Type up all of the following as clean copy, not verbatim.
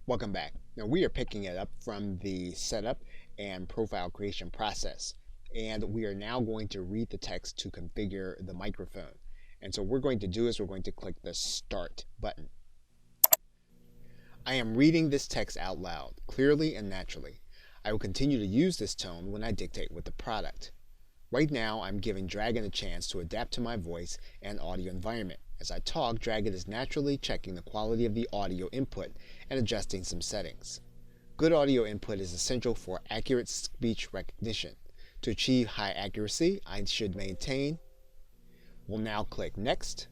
Welcome back. Now we are picking it up from the setup and profile creation process. And we are now going to read the text to configure the microphone. And so what we're going to do is we're going to click the Start button. I am reading this text out loud, clearly and naturally. I will continue to use this tone when I dictate with the product. Right now, I'm giving Dragon a chance to adapt to my voice and audio environment. As I talk, Dragon is naturally checking the quality of the audio input and adjusting some settings. Good audio input is essential for accurate speech recognition. To achieve high accuracy, I should maintain. We'll now click Next.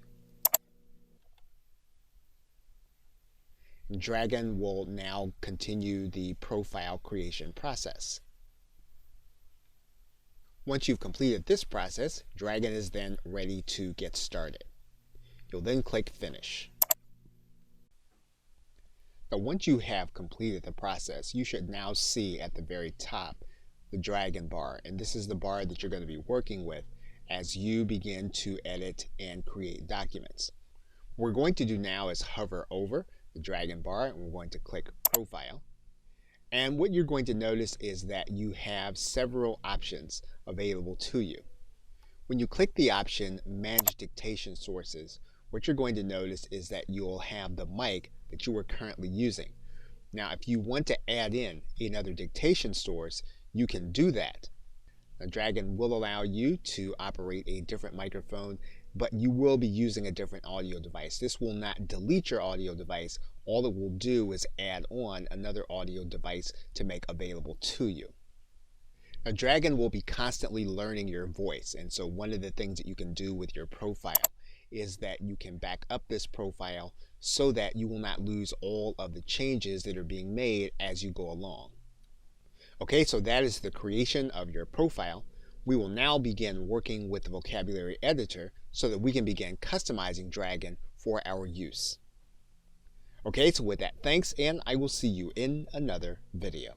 Dragon will now continue the profile creation process. Once you've completed this process, Dragon is then ready to get started. You'll then click Finish. Now once you have completed the process, you should now see at the very top the Dragon bar, and this is the bar that you're going to be working with as you begin to edit and create documents. What we're going to do now is hover over the Dragon bar and we're going to click Profile. And what you're going to notice is that you have several options available to you. When you click the option Manage Dictation Sources, what you're going to notice is that you'll have the mic that you are currently using. Now, if you want to add in another dictation source, you can do that. Now, Dragon will allow you to operate a different microphone, but you will be using a different audio device. This will not delete your audio device. All it will do is add on another audio device to make available to you. Now, Dragon will be constantly learning your voice, and so one of the things that you can do with your profile is that you can back up this profile so that you will not lose all of the changes that are being made as you go along. Okay, so that is the creation of your profile. We will now begin working with the vocabulary editor so that we can begin customizing Dragon for our use. Okay, so with that, thanks, and I will see you in another video.